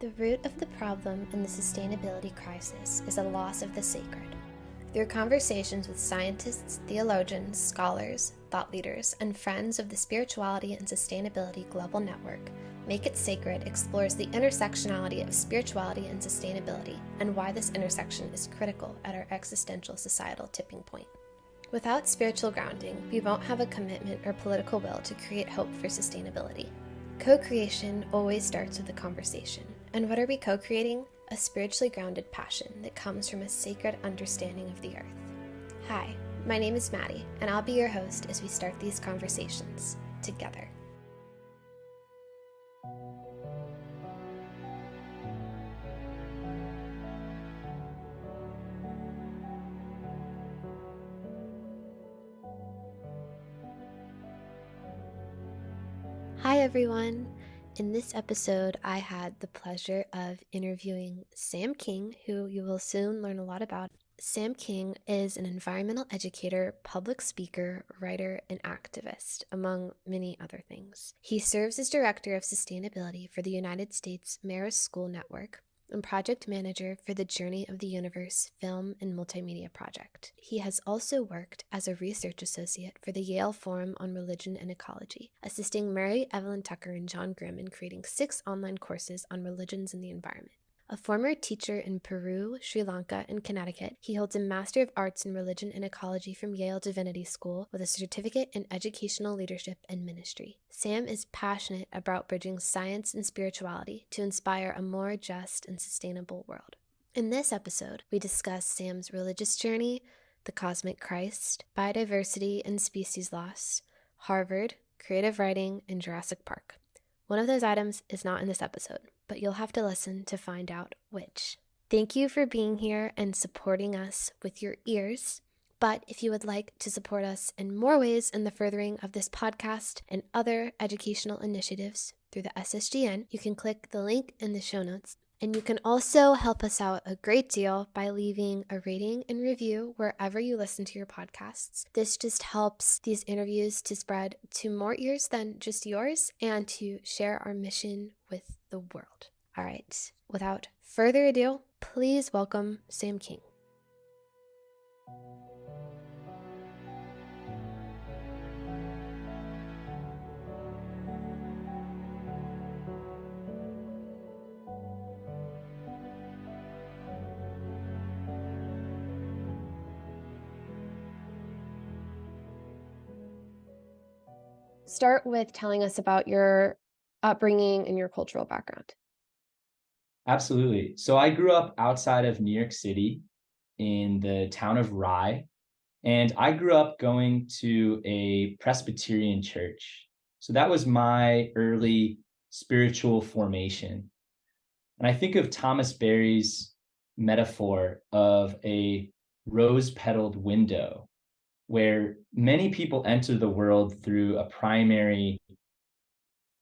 The root of the problem in the sustainability crisis is a loss of the sacred. Through conversations with scientists, theologians, scholars, thought leaders, and friends of the Spirituality and Sustainability Global Network, Make It Sacred explores the intersectionality of spirituality and sustainability and why this intersection is critical at our existential societal tipping point. Without spiritual grounding, we won't have a commitment or political will to create hope for sustainability. Co-creation always starts with a conversation. And what are we co-creating? A spiritually grounded passion that comes from a sacred understanding of the earth. Hi, my name is Maddie, and I'll be your host as we start these conversations together. Hi everyone! In this episode, I had the pleasure of interviewing Sam King, who you will soon learn a lot about. Sam King is an environmental educator, public speaker, writer, and activist, among many other things. He serves as Director of Sustainability for the United States Marist School Network and project manager for the Journey of the Universe film and multimedia project. He has also worked as a research associate for the Yale Forum on Religion and Ecology, assisting Mary, Evelyn Tucker, and John Grimm in creating 6 online courses on religions and the environment. A former teacher in Peru, Sri Lanka, and Connecticut, he holds a Master of Arts in Religion and Ecology from Yale Divinity School with a certificate in Educational Leadership and Ministry. Sam is passionate about bridging science and spirituality to inspire a more just and sustainable world. In this episode, we discuss Sam's religious journey, the cosmic Christ, biodiversity and species loss, Harvard, creative writing, and Jurassic Park. One of those items is not in this episode, but you'll have to listen to find out which. Thank you for being here and supporting us with your ears. But if you would like to support us in more ways in the furthering of this podcast and other educational initiatives through the SSGN, you can click the link in the show notes. And you can also help us out a great deal by leaving a rating and review wherever you listen to your podcasts. This just helps these interviews to spread to more ears than just yours and to share our mission with the world. All right, without further ado, please welcome Sam King. Start with telling us about your upbringing and your cultural background. Absolutely. So I grew up outside of New York City in the town of Rye, and I grew up going to a Presbyterian church. So that was my early spiritual formation. And I think of Thomas Berry's metaphor of a rose-petaled window, where many people enter the world through a primary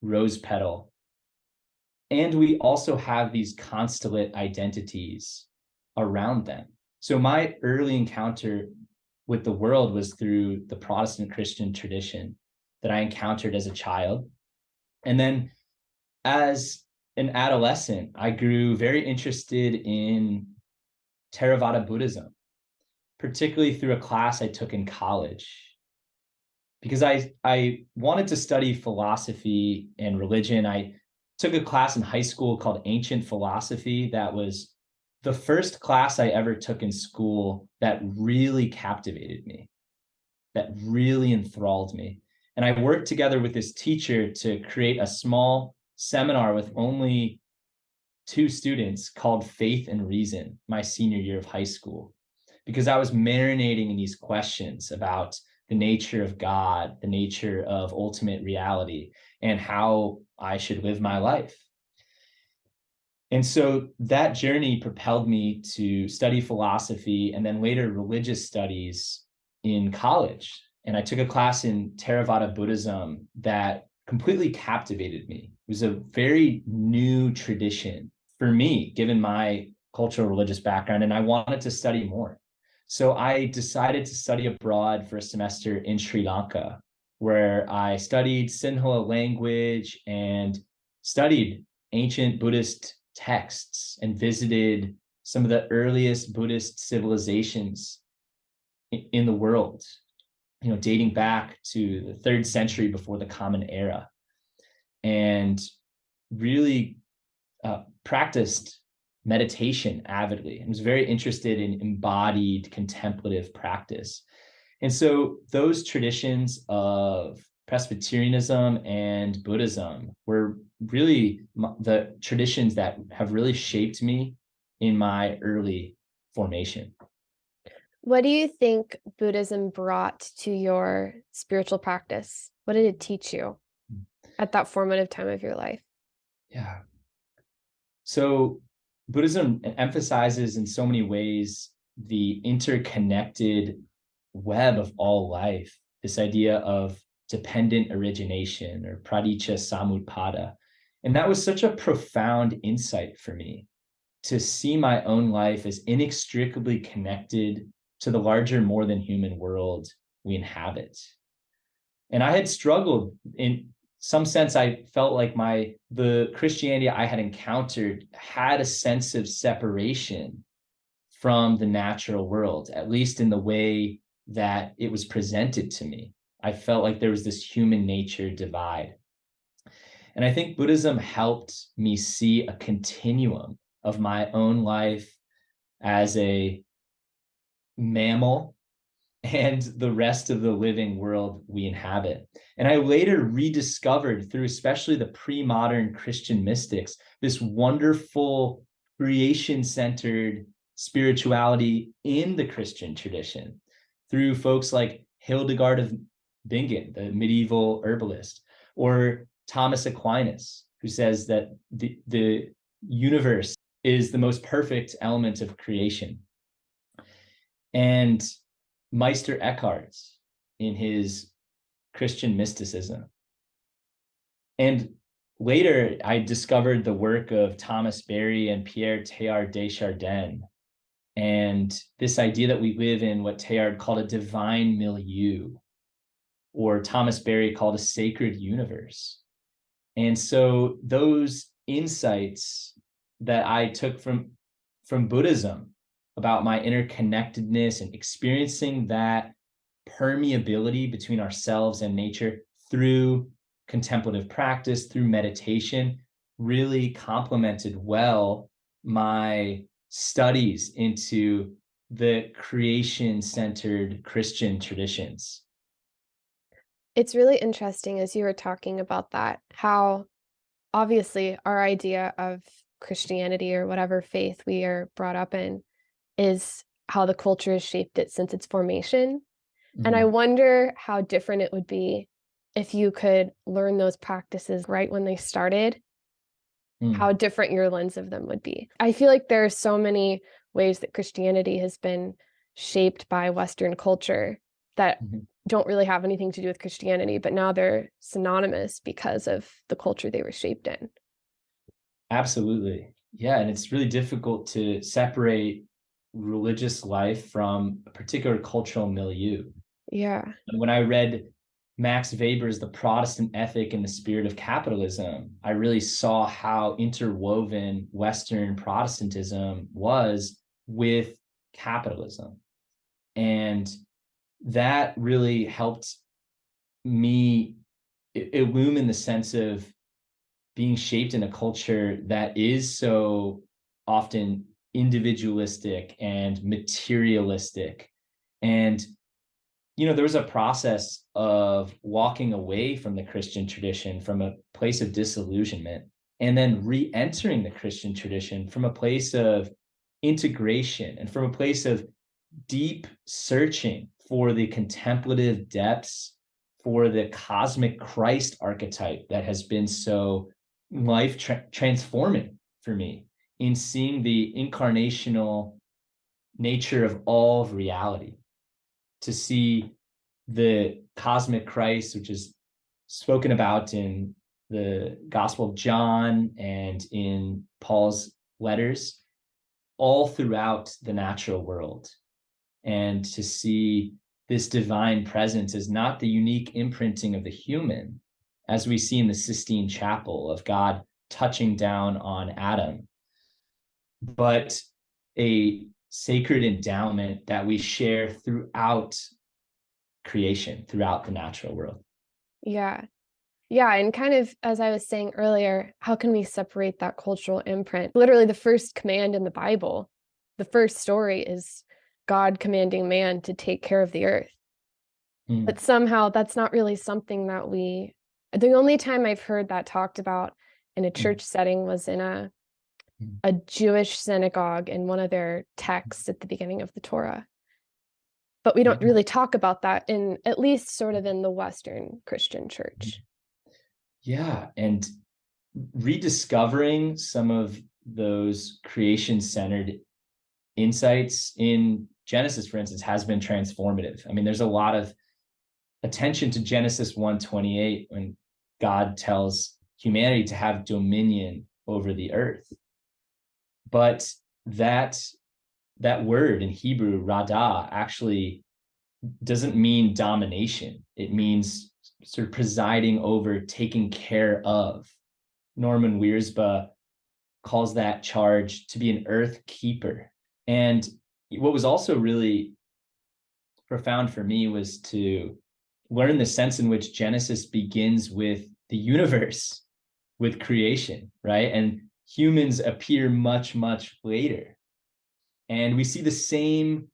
rose petal. And we also have these constellate identities around them. So my early encounter with the world was through the Protestant Christian tradition that I encountered as a child. And then as an adolescent, I grew very interested in Theravada Buddhism, particularly through a class I took in college, because I wanted to study philosophy and religion. I took a class in high school called Ancient Philosophy. That was the first class I ever took in school that really captivated me, that really enthralled me. And I worked together with this teacher to create a small seminar with only 2 students called Faith and Reason, my senior year of high school, because I was marinating in these questions about the nature of God, the nature of ultimate reality, and how I should live my life. And so that journey propelled me to study philosophy and then later religious studies in college. And I took a class in Theravada Buddhism that completely captivated me. It was a very new tradition for me, given my cultural religious background, and I wanted to study more. So I decided to study abroad for a semester in Sri Lanka, where I studied Sinhala language and studied ancient Buddhist texts and visited some of the earliest Buddhist civilizations in the world, dating back to the 3rd century before the Common Era, and really practiced meditation avidly and was very interested in embodied contemplative practice. And so those traditions of Presbyterianism and Buddhism were really the traditions that have really shaped me in my early formation. What do you think Buddhism brought to your spiritual practice? What did it teach you at that formative time of your life? Yeah. So Buddhism emphasizes in so many ways the interconnected web of all life, this idea of dependent origination or praditya samutpada. And that was such a profound insight for me, to see my own life as inextricably connected to the larger, more than human world we inhabit. And I had struggled in some sense. I felt like the Christianity I had encountered had a sense of separation from the natural world, at least in the way that it was presented to me. I felt like there was this human nature divide. And I think Buddhism helped me see a continuum of my own life as a mammal and the rest of the living world we inhabit. And I later rediscovered, through especially the pre-modern Christian mystics, this wonderful creation-centered spirituality in the Christian tradition, through folks like Hildegard of Bingen, the medieval herbalist, or Thomas Aquinas, who says that the universe is the most perfect element of creation. And Meister Eckhart in his Christian mysticism. And later, I discovered the work of Thomas Berry and Pierre Teilhard de Chardin, and this idea that we live in what Teilhard called a divine milieu, or Thomas Berry called a sacred universe. And so those insights that I took from Buddhism about my interconnectedness and experiencing that permeability between ourselves and nature through contemplative practice, through meditation, really complemented well my studies into the creation-centered Christian traditions. It's really interesting as you were talking about that, how obviously our idea of Christianity or whatever faith we are brought up in is how the culture has shaped it since its formation. And I Mhm. wonder how different it would be if you could learn those practices right when they started, how Mm. different your lens of them would be. I feel like there are so many ways that Christianity has been shaped by Western culture that Mhm. don't really have anything to do with Christianity, but now they're synonymous because of the culture they were shaped in. Absolutely. Yeah, and it's really difficult to separate religious life from a particular cultural milieu. Yeah. And when I read Max Weber's The Protestant Ethic in the Spirit of Capitalism, I really saw how interwoven Western Protestantism was with capitalism. And that really helped me illumine the sense of being shaped in a culture that is so often individualistic and materialistic. And there was a process of walking away from the Christian tradition from a place of disillusionment, and then re-entering the Christian tradition from a place of integration and from a place of deep searching for the contemplative depths, for the cosmic Christ archetype that has been so life transforming for me, in seeing the incarnational nature of all of reality, to see the cosmic Christ, which is spoken about in the Gospel of John and in Paul's letters, all throughout the natural world. And to see this divine presence as not the unique imprinting of the human, as we see in the Sistine Chapel of God touching down on Adam, but a sacred endowment that we share throughout creation, throughout the natural world. Yeah. Yeah, and kind of as I was saying earlier, how can we separate that cultural imprint? Literally, the first command in the Bible, the first story is God commanding man to take care of the earth. But somehow that's not really something that the only time I've heard that talked about in a church setting was in a Jewish synagogue in one of their texts at the beginning of the Torah. But we don't really talk about that in, at least sort of in the Western Christian church. Yeah. And rediscovering some of those creation-centered insights in Genesis, for instance, has been transformative. I mean, there's a lot of attention to Genesis 1:28 when God tells humanity to have dominion over the earth. But that word in Hebrew, radah, actually doesn't mean domination. It means sort of presiding over, taking care of. Norman Wiersbe calls that charge to be an earth keeper. And what was also really profound for me was to learn the sense in which Genesis begins with the universe, with creation, right? And humans appear much, much later. And we see the same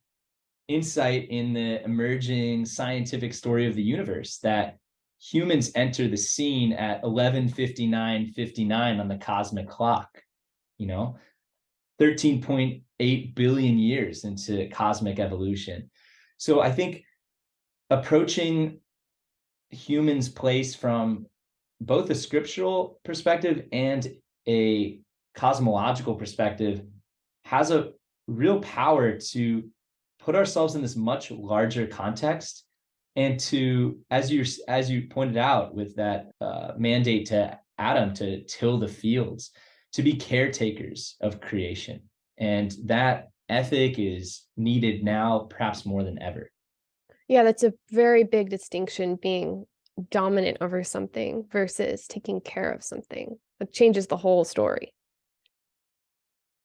insight in the emerging scientific story of the universe, that humans enter the scene at 11:59:59 on the cosmic clock, 13.8 billion years into cosmic evolution. So I think approaching humans' place from both a scriptural perspective and a cosmological perspective has a real power to put ourselves in this much larger context, and to, as you pointed out with that mandate to Adam to till the fields, to be caretakers of creation. And that ethic is needed now perhaps more than ever. Yeah, that's a very big distinction, being dominant over something versus taking care of something. It changes the whole story.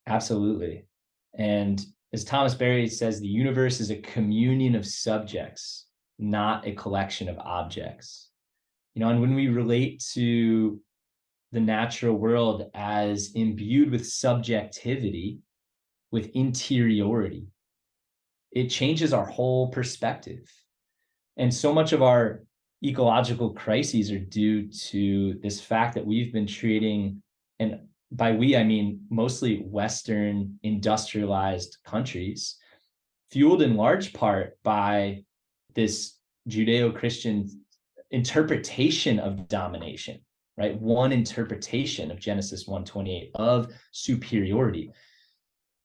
Absolutely. And as Thomas Berry says, the universe is a communion of subjects, not a collection of objects. And when we relate to the natural world as imbued with subjectivity, with interiority, it changes our whole perspective. And so much of our ecological crises are due to this fact that we've been treating, and by we, I mean mostly Western industrialized countries, fueled in large part by this Judeo-Christian interpretation of domination, right? One interpretation of Genesis 1:28 of superiority,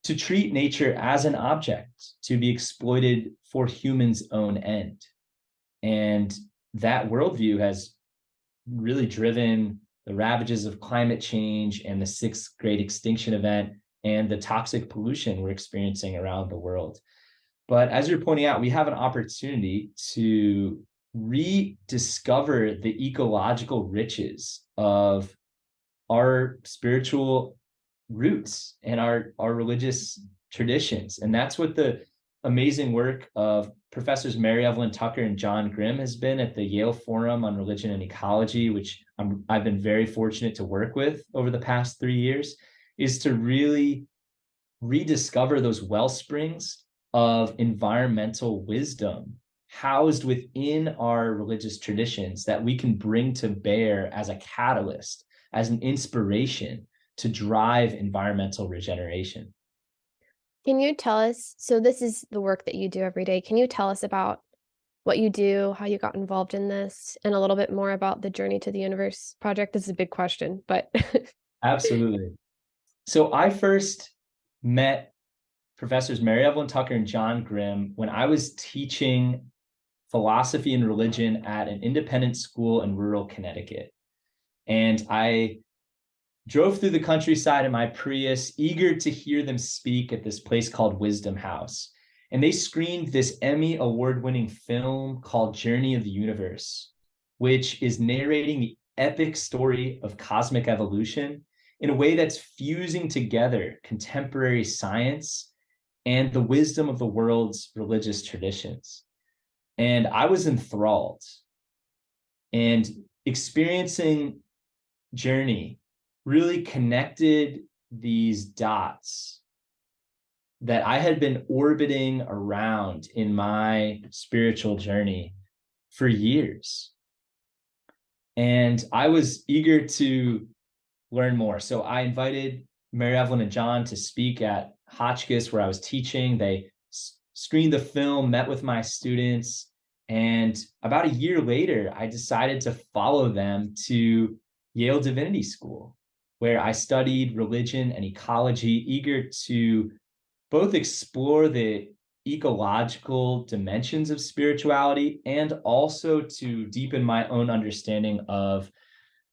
to treat nature as an object to be exploited for humans' own end. And that worldview has really driven the ravages of climate change and the sixth great extinction event and the toxic pollution we're experiencing around the world. But as you're pointing out, we have an opportunity to rediscover the ecological riches of our spiritual roots and our religious traditions. And that's what the amazing work of Professors Mary Evelyn Tucker and John Grimm has been at the Yale Forum on Religion and Ecology, which I've been very fortunate to work with over the past 3 years, is to really rediscover those well springs of environmental wisdom housed within our religious traditions that we can bring to bear as a catalyst, as an inspiration to drive environmental regeneration. Can you tell us, so this is the work that you do every day. Can you tell us about what you do, how you got involved in this, and a little bit more about the Journey to the Universe project? This is a big question, but Absolutely. So I first met Professors Mary Evelyn Tucker and John Grimm when I was teaching philosophy and religion at an independent school in rural Connecticut. And I drove through the countryside in my Prius, eager to hear them speak at this place called Wisdom House. And they screened this Emmy award-winning film called Journey of the Universe, which is narrating the epic story of cosmic evolution in a way that's fusing together contemporary science and the wisdom of the world's religious traditions. And I was enthralled, and experiencing Journey really connected these dots that I had been orbiting around in my spiritual journey for years. And I was eager to learn more. So I invited Mary Evelyn and John to speak at Hotchkiss, where I was teaching. They screened the film, met with my students. And about a year later, I decided to follow them to Yale Divinity School, where I studied religion and ecology, eager to both explore the ecological dimensions of spirituality and also to deepen my own understanding of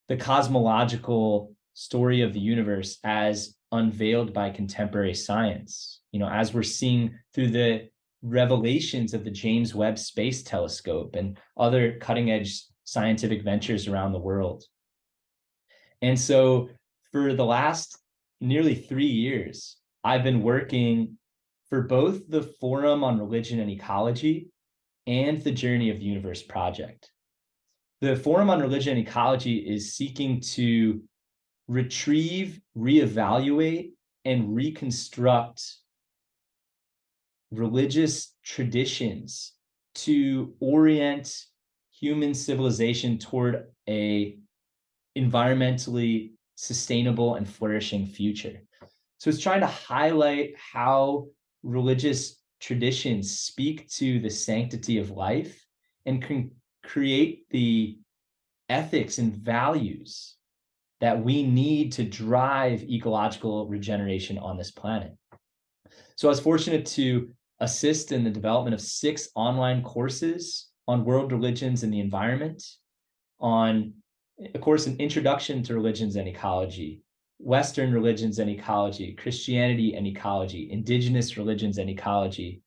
the cosmological story of the universe as unveiled by contemporary science. As we're seeing through the revelations of the James Webb Space Telescope and other cutting-edge scientific ventures around the world. And so for the last nearly 3 years, I've been working for both the Forum on Religion and Ecology and the Journey of the Universe project. The Forum on Religion and Ecology is seeking to retrieve, reevaluate, and reconstruct religious traditions to orient human civilization toward a environmentally sustainable and flourishing future. So it's trying to highlight how religious traditions speak to the sanctity of life and can create the ethics and values that we need to drive ecological regeneration on this planet. So I was fortunate to assist in the development of 6 online courses on world religions and the environment, on a course in Introduction to Religions and Ecology, Western Religions and Ecology, Christianity and Ecology, Indigenous Religions and Ecology,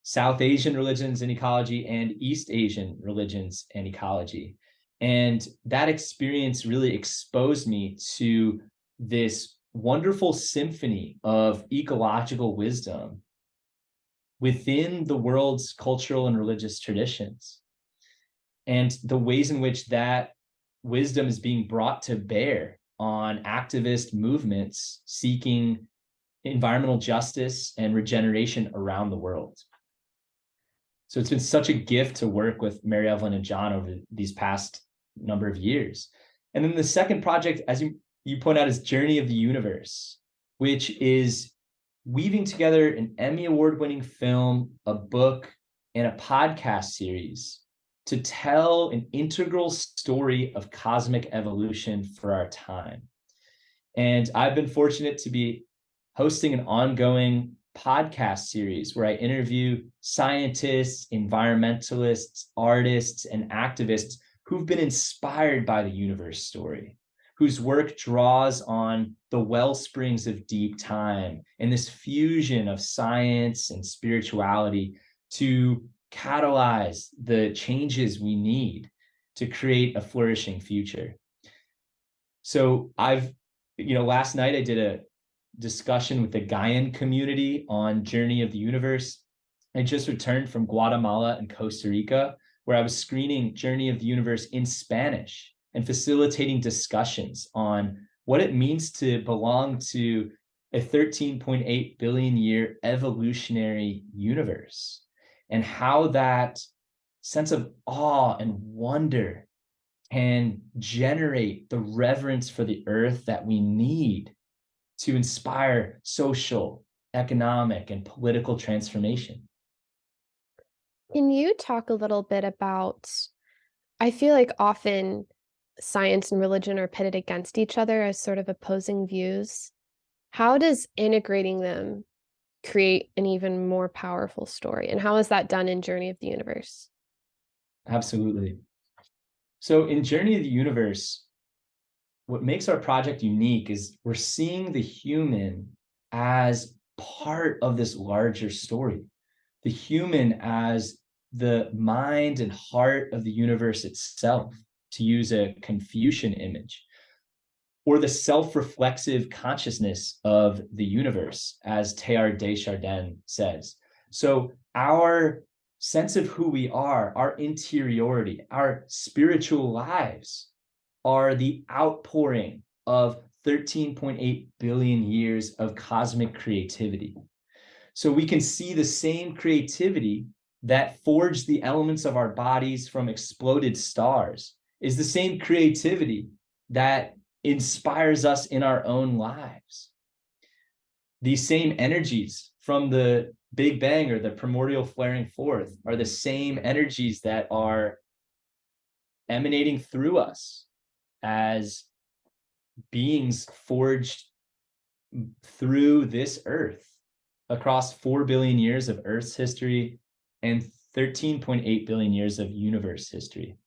South Asian Religions and Ecology, and East Asian Religions and Ecology. And that experience really exposed me to this wonderful symphony of ecological wisdom within the world's cultural and religious traditions, and the ways in which that wisdom is being brought to bear on activist movements seeking environmental justice and regeneration around the world. So it's been such a gift to work with Mary Evelyn and John over these past number of years. And then the second project, as you point out, is Journey of the Universe, which is weaving together an Emmy Award-winning film, a book, and a podcast series to tell an integral story of cosmic evolution for our time. And I've been fortunate to be hosting an ongoing podcast series where I interview scientists, environmentalists, artists, and activists who've been inspired by the universe story, whose work draws on the well springs of deep time and this fusion of science and spirituality to catalyze the changes we need to create a flourishing future. So last night I did a discussion with the Gaian community on Journey of the Universe. I just returned from Guatemala and Costa Rica, where I was screening Journey of the Universe in Spanish and facilitating discussions on what it means to belong to a 13.8 billion year evolutionary universe, and how that sense of awe and wonder can generate the reverence for the earth that we need to inspire social, economic, and political transformation. Can you talk a little bit about, I feel like often science and religion are pitted against each other as sort of opposing views. How does integrating them create an even more powerful story? And how is that done in Journey of the Universe? Absolutely. So in Journey of the Universe, what makes our project unique is we're seeing the human as part of this larger story, the human as the mind and heart of the universe itself, to use a Confucian image. or the self-reflexive consciousness of the universe, as Teilhard de Chardin says. So our sense of who we are, our interiority, our spiritual lives are the outpouring of 13.8 billion years of cosmic creativity. So we can see the same creativity that forged the elements of our bodies from exploded stars is the same creativity that inspires us in our own lives. These same energies from the Big Bang or the primordial flaring forth are the same energies that are emanating through us as beings forged through this earth across 4 billion years of Earth's history and 13.8 billion years of universe history.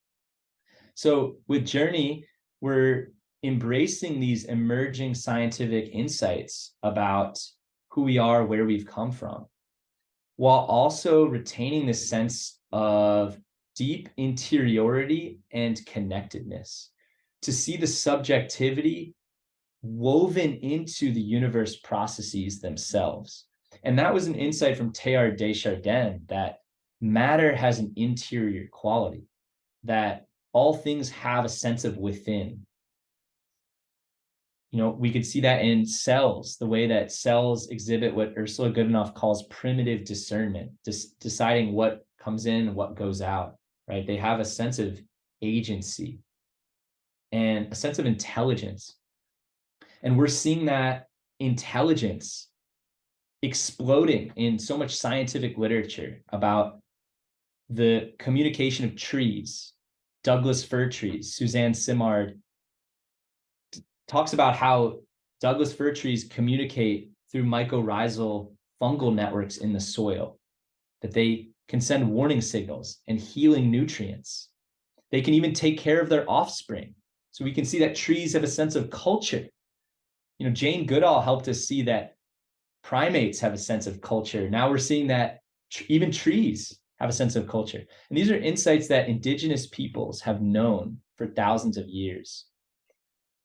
So with Journey, we're embracing these emerging scientific insights about who we are, where we've come from, while also retaining this sense of deep interiority and connectedness, to see the subjectivity woven into the universe processes themselves. And that was an insight from Teilhard de Chardin, that matter has an interior quality, that all things have a sense of within. You know, we could see that in cells, the way that cells exhibit what Ursula Goodenough calls primitive discernment, deciding what comes in and what goes out, right? They have a sense of agency and a sense of intelligence. And we're seeing that intelligence exploding in so much scientific literature about the communication of trees. Douglas fir trees, Suzanne Simard talks about how Douglas fir trees communicate through mycorrhizal fungal networks in the soil, that they can send warning signals and healing nutrients. They can even take care of their offspring. So we can see that trees have a sense of culture. You know, Jane Goodall helped us see that primates have a sense of culture. Now we're seeing that even trees have a sense of culture. And these are insights that indigenous peoples have known for thousands of years.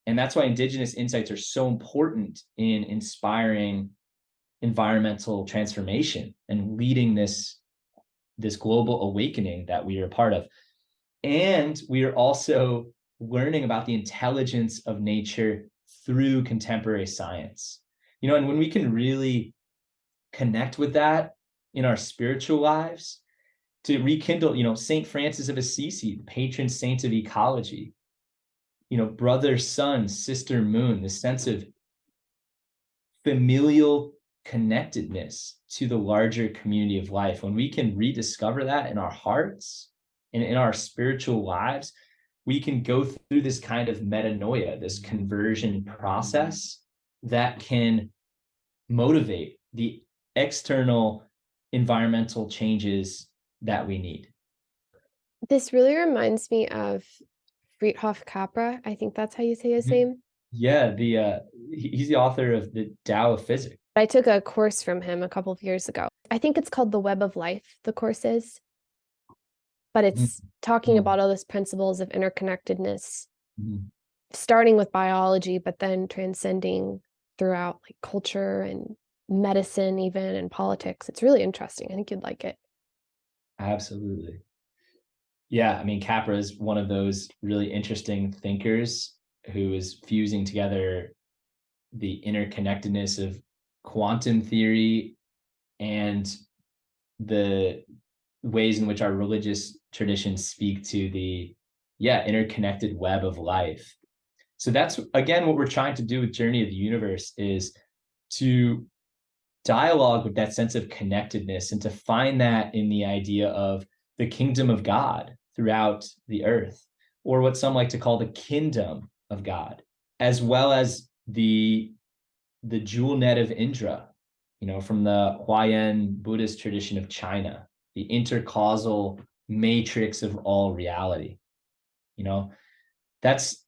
And that's why indigenous insights are so important in inspiring environmental transformation and leading this global awakening that we are a part of. And we are also learning about the intelligence of nature through contemporary science. You know, and when we can really connect with that in our spiritual lives, to rekindle, you know, Saint Francis of Assisi, the patron saint of ecology, you know, brother, sun, sister, moon, the sense of familial connectedness to the larger community of life. When we can rediscover that in our hearts and in our spiritual lives, we can go through this kind of metanoia, this conversion process that can motivate the external environmental changes that we need. This really reminds me of Friedhof Capra. I think that's how you say his name. Yeah, he's the author of the Tao of Physics. I took a course from him a couple of years ago. I think it's called The Web of Life, the course is. But it's talking about all those principles of interconnectedness, starting with biology, but then transcending throughout like culture and medicine even and politics. It's really interesting. I think you'd like it. Absolutely. Yeah, I mean, Capra is one of those really interesting thinkers who is fusing together the interconnectedness of quantum theory and the ways in which our religious traditions speak to the interconnected web of life. So that's, again, what we're trying to do with Journey of the Universe, is to dialogue with that sense of connectedness and to find that in the idea of the kingdom of God throughout the earth, or what some like to call the kingdom of God, as well as the jewel net of Indra, you know, from the Huayan Buddhist tradition of China, the intercausal matrix of all reality. You know, that's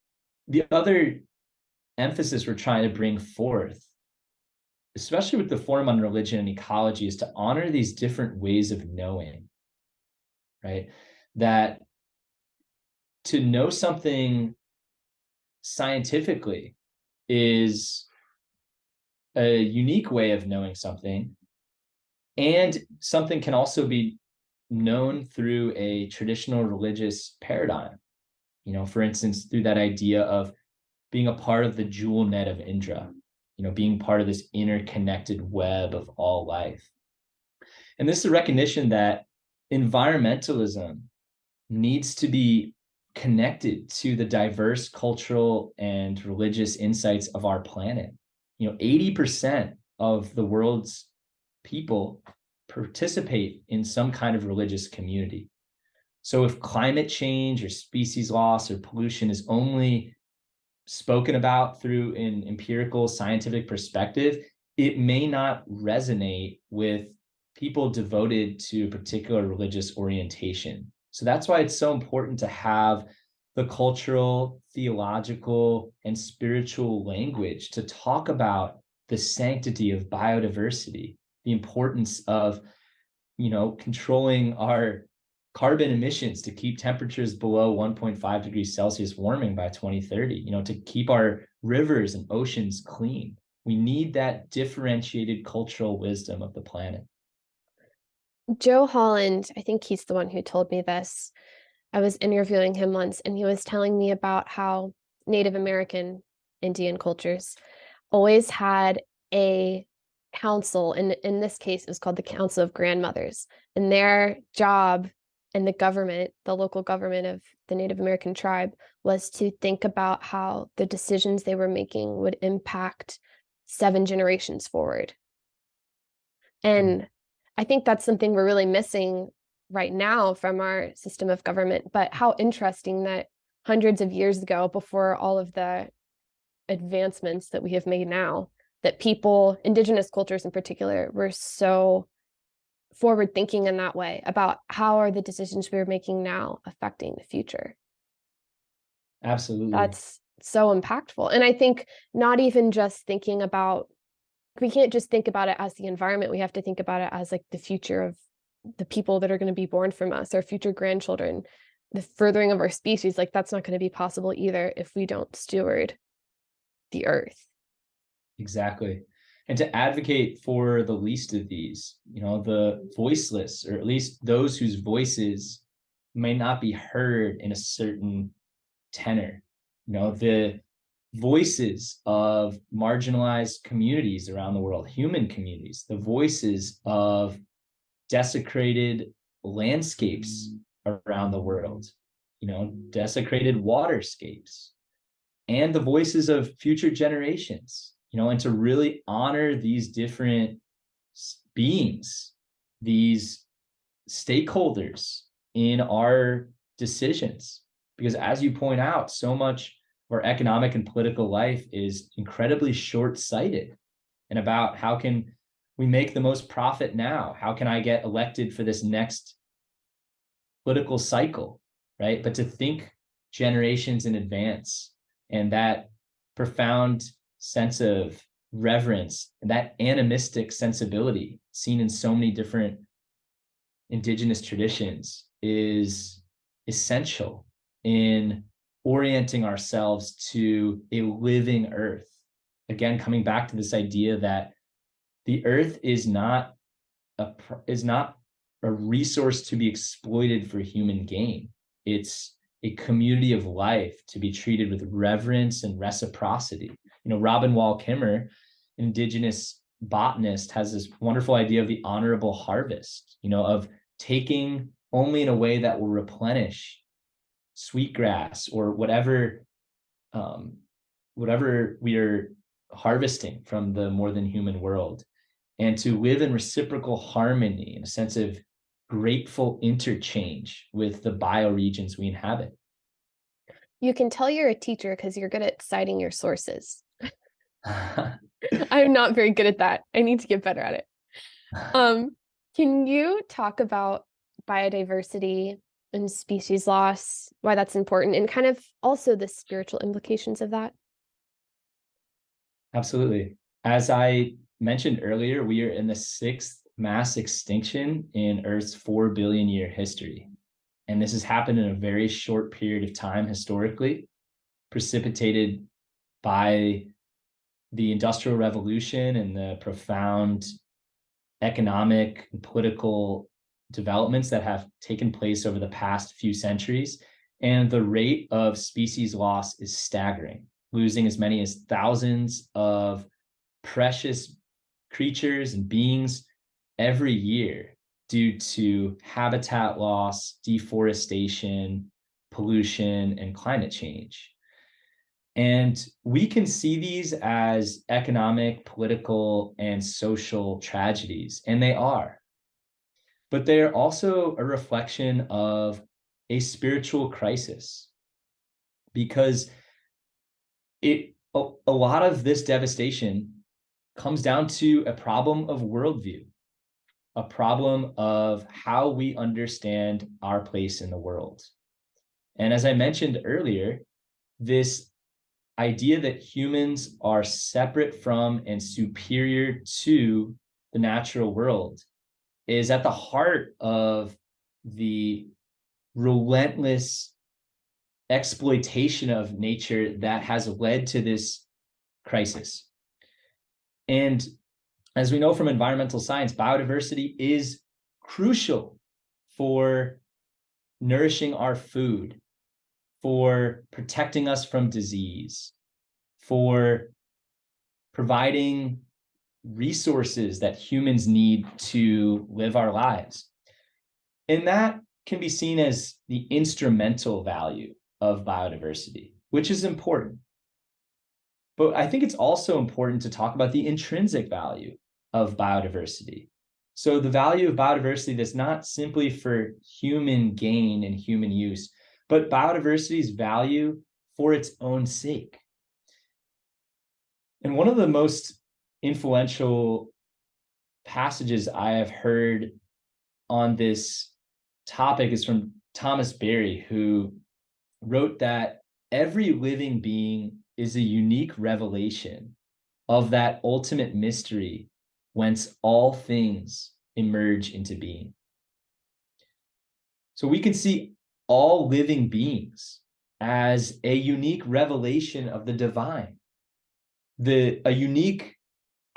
the other emphasis we're trying to bring forth, especially with the Forum on Religion and Ecology, is to honor these different ways of knowing, right? That to know something scientifically is a unique way of knowing something, and something can also be known through a traditional religious paradigm. For instance, through that idea of being a part of the jewel net of Indra, being part of this interconnected web of all life. And this is a recognition that environmentalism needs to be connected to the diverse cultural and religious insights of our planet. 80% of the world's people participate in some kind of religious community. So if climate change or species loss or pollution is only spoken about through an empirical scientific perspective, it may not resonate with people devoted to a particular religious orientation. So that's why it's so important to have the cultural, theological, and spiritual language to talk about the sanctity of biodiversity, the importance of, controlling our carbon emissions to keep temperatures below 1.5 degrees Celsius warming by 2030, to keep our rivers and oceans clean. We need that differentiated cultural wisdom of the planet. Joe Holland, I think he's the one who told me this. I was interviewing him once, and he was telling me about how Native American Indian cultures always had a council, and in this case, it was called the Council of Grandmothers. And their job in the government, the local government of the Native American tribe, was to think about how the decisions they were making would impact 7 generations forward. And I think that's something we're really missing right now from our system of government. But how interesting that hundreds of years ago, before all of the advancements that we have made now, that people, indigenous cultures in particular, were so forward thinking in that way about how are the decisions we're making now affecting the future. Absolutely. That's so impactful. And I think not even just thinking about, we can't just think about it as the environment. We have to think about it as like the future of the people that are going to be born from us, our future grandchildren, the furthering of our species. Like that's not going to be possible either if we don't steward the earth. Exactly. And to advocate for the least of these, the voiceless, or at least those whose voices may not be heard in a certain tenor, the voices of marginalized communities around the world, human communities, the voices of desecrated landscapes around the world, desecrated waterscapes, and the voices of future generations, and to really honor these different beings, these stakeholders in our decisions. Because as you point out, so much of our economic and political life is incredibly short-sighted and about how can we make the most profit now? How can I get elected for this next political cycle, right? But to think generations in advance, and that profound sense of reverence and that animistic sensibility seen in so many different indigenous traditions is essential in orienting ourselves to a living earth. Again, coming back to this idea that the earth is not a resource to be exploited for human gain. It's a community of life to be treated with reverence and reciprocity. Robin Wall Kimmerer, indigenous botanist, has this wonderful idea of the honorable harvest, of taking only in a way that will replenish sweetgrass or whatever we are harvesting from the more than human world, and to live in reciprocal harmony, in a sense of grateful interchange with the bioregions we inhabit. You can tell you're a teacher because you're good at citing your sources. I'm not very good at that. I need to get better at it. Can you talk about biodiversity and species loss, why that's important, and kind of also the spiritual implications of that? Absolutely. As I mentioned earlier, we are in the 6th mass extinction in Earth's 4 billion year history. And this has happened in a very short period of time historically, precipitated by the Industrial Revolution and the profound economic and political developments that have taken place over the past few centuries. And the rate of species loss is staggering, losing as many as thousands of precious creatures and beings every year due to habitat loss, deforestation, pollution, and climate change. And we can see these as economic, political, and social tragedies, and they are. But they are also a reflection of a spiritual crisis because a lot of this devastation comes down to a problem of worldview, a problem of how we understand our place in the world. And as I mentioned earlier, this idea that humans are separate from and superior to the natural world is at the heart of the relentless exploitation of nature that has led to this crisis. And as we know from environmental science, biodiversity is crucial for nourishing our food, for protecting us from disease, for providing resources that humans need to live our lives. And that can be seen as the instrumental value of biodiversity, which is important. But I think it's also important to talk about the intrinsic value of biodiversity. So the value of biodiversity that's not simply for human gain and human use, but biodiversity's value for its own sake. And one of the most influential passages I have heard on this topic is from Thomas Berry, who wrote that every living being is a unique revelation of that ultimate mystery whence all things emerge into being. So we can see all living beings as a unique revelation of the divine, a unique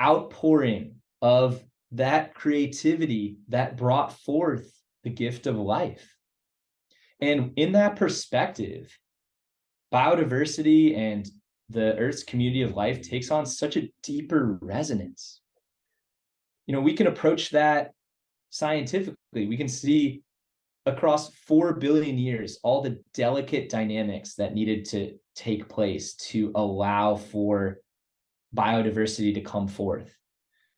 outpouring of that creativity that brought forth the gift of life. And in that perspective, biodiversity and the Earth's community of life takes on such a deeper resonance. We can approach that scientifically. We can see across 4 billion years all the delicate dynamics that needed to take place to allow for biodiversity to come forth,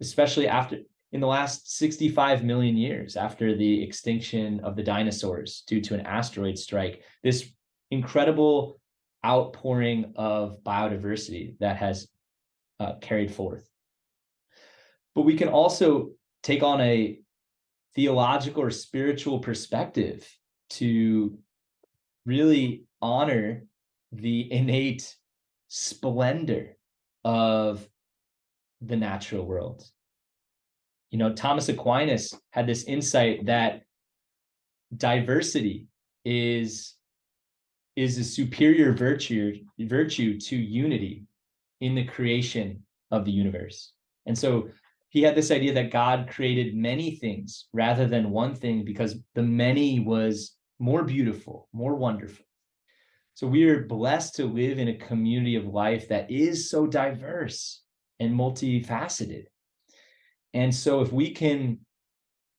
especially in the last 65 million years after the extinction of the dinosaurs due to an asteroid strike, this incredible outpouring of biodiversity that has carried forth. But we can also take on a theological or spiritual perspective to really honor the innate splendor of the natural world. Thomas Aquinas had this insight that diversity is a superior virtue to unity in the creation of the universe. And so he had this idea that God created many things rather than one thing because the many was more beautiful, more wonderful. So we are blessed to live in a community of life that is so diverse and multifaceted. And so if we can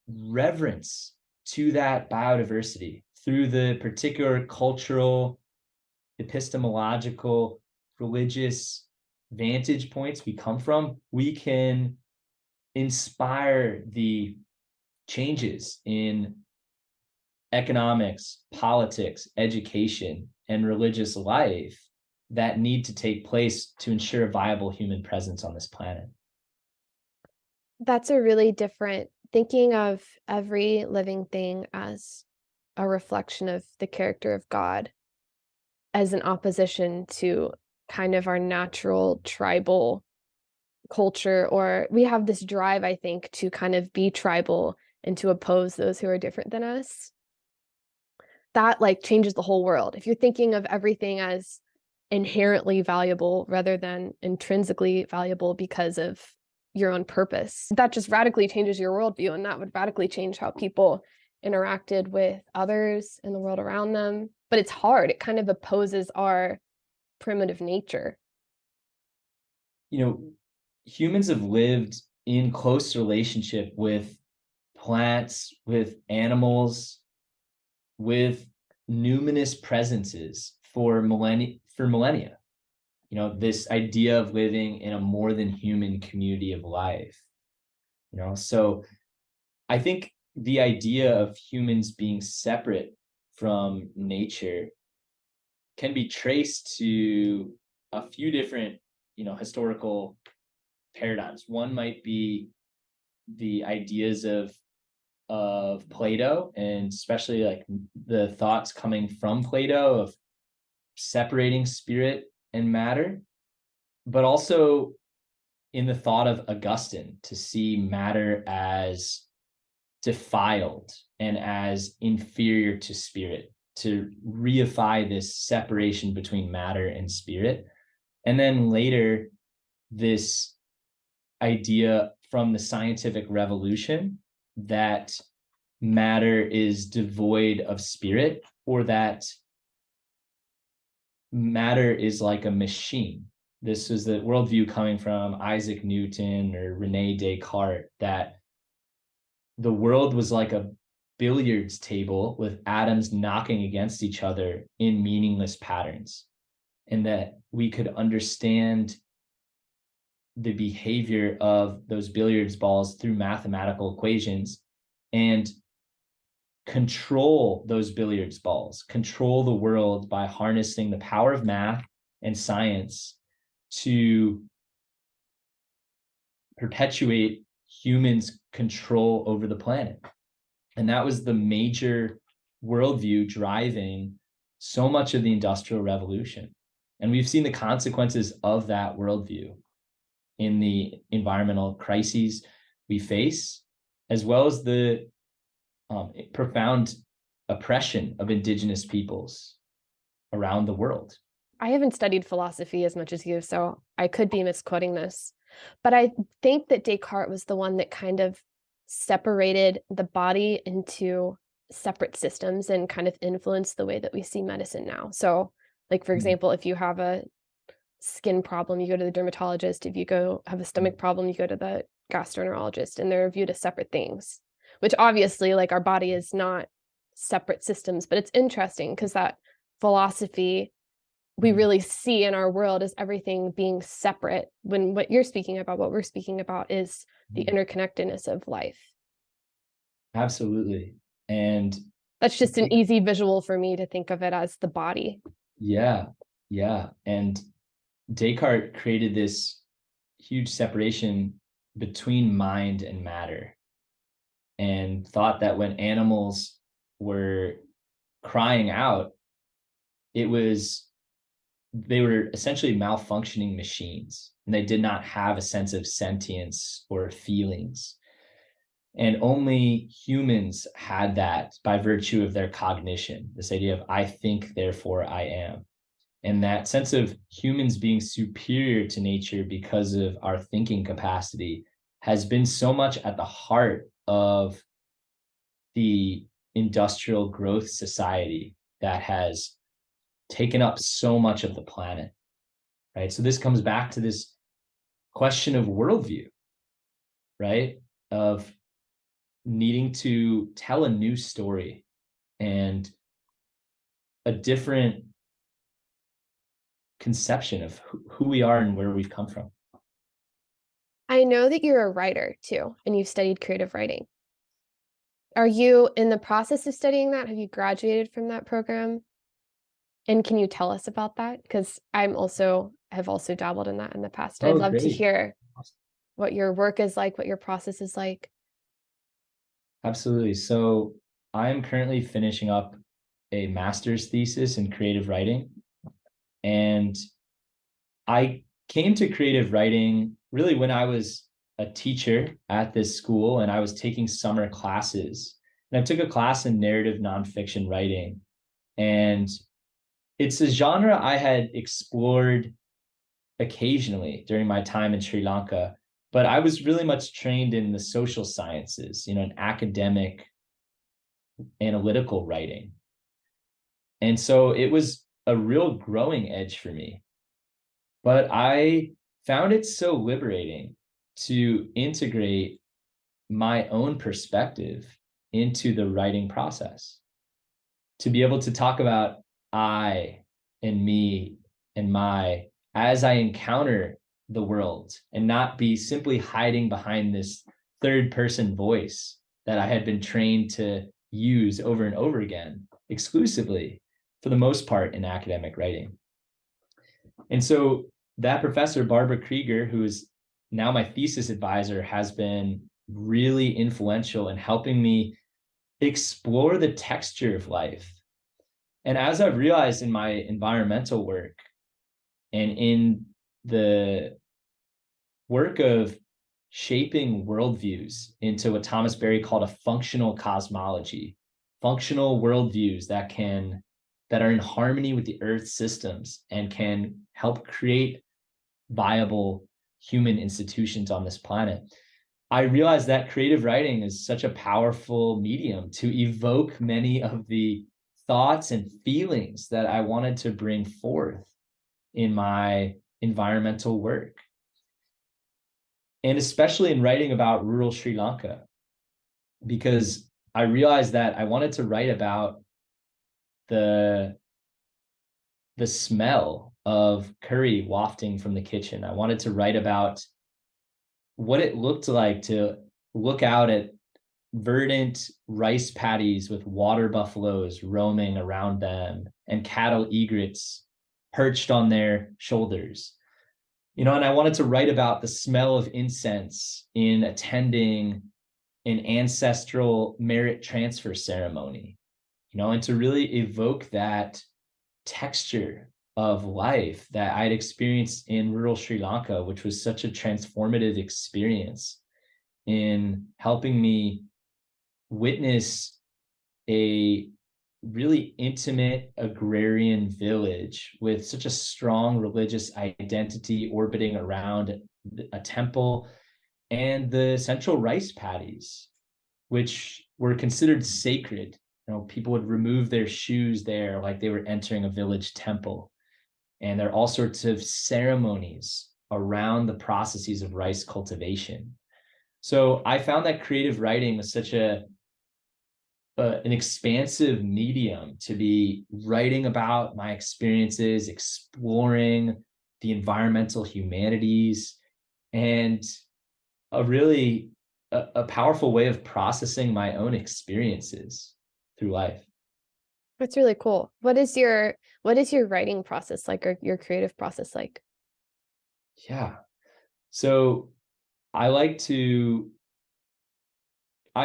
reverence to that biodiversity through the particular cultural, epistemological, religious vantage points we come from, we can inspire the changes in economics, politics, education, and religious life that need to take place to ensure a viable human presence on this planet. That's a really different thinking of every living thing as a reflection of the character of God as an opposition to kind of our natural tribal culture, or we have this drive, I think, to kind of be tribal and to oppose those who are different than us. That changes the whole world. If you're thinking of everything as inherently valuable rather than intrinsically valuable because of your own purpose. That just radically changes your worldview, and that would radically change how people interacted with others in the world around them. But it's hard. It kind of opposes our primitive nature. You know, humans have lived in close relationship with plants, with animals, with numinous presences for millennia. You know, this idea of living in a more than human community of life. You know, so I think the idea of humans being separate from nature can be traced to a few different, historical paradigms. One might be the ideas of Plato, and especially like the thoughts coming from Plato of separating spirit and matter, but also in the thought of Augustine to see matter as defiled and as inferior to spirit, to reify this separation between matter and spirit. And then later, this idea from the scientific revolution that matter is devoid of spirit, or that matter is like a machine. This is the worldview coming from Isaac Newton or Rene Descartes, that the world was like a billiards table with atoms knocking against each other in meaningless patterns, and that we could understand the behavior of those billiards balls through mathematical equations and control those billiards balls, control the world by harnessing the power of math and science to perpetuate humans' control over the planet. And that was the major worldview driving so much of the Industrial Revolution. And we've seen the consequences of that worldview in the environmental crises we face, as well as the profound oppression of indigenous peoples around the world. I haven't studied philosophy as much as you, so I could be misquoting this. But I think that Descartes was the one that kind of separated the body into separate systems and kind of influenced the way that we see medicine now. So, like, for example, if you have a skin problem, you go to the dermatologist. If you go have a stomach problem, you go to the gastroenterologist, and they're viewed as separate things, which obviously, like, our body is not separate systems, but it's interesting because that philosophy we really see in our world as everything being separate, when what you're speaking about, what we're speaking about, is the interconnectedness of life. Absolutely. And That's just an easy visual for me to think of it as the body. yeah, yeah. And Descartes created this huge separation between mind and matter, and thought that when animals were crying out, it was they were essentially malfunctioning machines, and they did not have a sense of sentience or feelings. And only humans had that by virtue of their cognition, this idea of I think, therefore I am. And that sense of humans being superior to nature because of our thinking capacity has been so much at the heart of the industrial growth society that has taken up so much of the planet, right? So this comes back to this question of worldview, right? Of needing to tell a new story and a different conception of who we are and where we've come from. I know that you're a writer too, and you've studied creative writing. Are you in the process of studying that? Have you graduated from that program? And can you tell us about that? Because have also dabbled in that in the past. I'd Oh, love to great. hear what your work is like, what your process is like. Absolutely. So I'm currently finishing up a master's thesis in creative writing. And I came to creative writing really when I was a teacher at this school, and I was taking summer classes. And I took a class in narrative nonfiction writing. And it's a genre I had explored occasionally during my time in Sri Lanka, but I was really much trained in the social sciences, in academic analytical writing. And so it was a real growing edge for me. But I found it so liberating to integrate my own perspective into the writing process, to be able to talk about I and me and my as I encounter the world, and not be simply hiding behind this third person voice that I had been trained to use over and over again exclusively for the most part in academic writing. And so that professor, Barbara Krieger, who is now my thesis advisor, has been really influential in helping me explore the texture of life. And as I've realized in my environmental work and in the work of shaping worldviews into what Thomas Berry called a functional cosmology, functional worldviews that are in harmony with the Earth's systems and can help create viable human institutions on this planet. I realized that creative writing is such a powerful medium to evoke many of the thoughts and feelings that I wanted to bring forth in my environmental work. And especially in writing about rural Sri Lanka, because I realized that I wanted to write about the smell of curry wafting from the kitchen. I wanted to write about what it looked like to look out at verdant rice paddies with water buffaloes roaming around them and cattle egrets perched on their shoulders. And I wanted to write about the smell of incense in attending an ancestral merit transfer ceremony, and to really evoke that texture of life that I'd experienced in rural Sri Lanka, which was such a transformative experience in helping me witness a really intimate agrarian village with such a strong religious identity orbiting around a temple and the central rice paddies, which were considered sacred. People would remove their shoes there like they were entering a village temple. And there are all sorts of ceremonies around the processes of rice cultivation. So I found that creative writing was such an expansive medium to be writing about my experiences, exploring the environmental humanities, and a powerful way of processing my own experiences through life. That's really cool. What is your writing process like, or your creative process like? Yeah. So I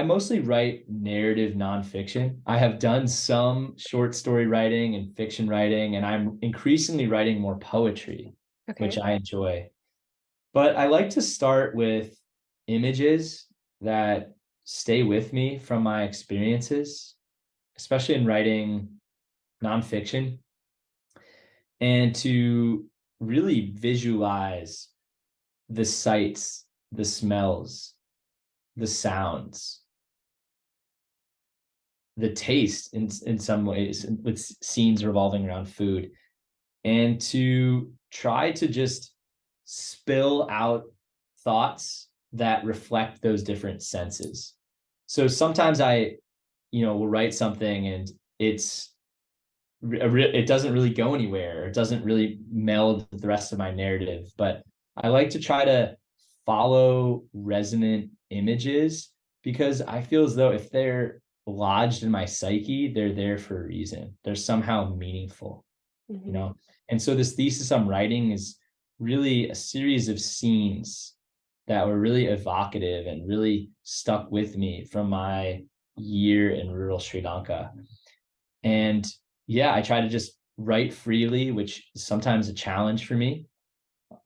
mostly write narrative nonfiction. I have done some short story writing and fiction writing, and I'm increasingly writing more poetry, which I enjoy. But I like to start with images that stay with me from my experiences, especially in writing nonfiction, and to really visualize the sights, the smells, the sounds, the taste in some ways, with scenes revolving around food, and to try to just spill out thoughts that reflect those different senses. So sometimes I, will write something and it doesn't really go anywhere. It doesn't really meld with the rest of my narrative, but I like to try to follow resonant images because I feel as though if they're lodged in my psyche, they're there for a reason. They're somehow meaningful, And so this thesis I'm writing is really a series of scenes that were really evocative and really stuck with me from my year in rural Sri Lanka. And yeah, I try to just write freely, which is sometimes a challenge for me,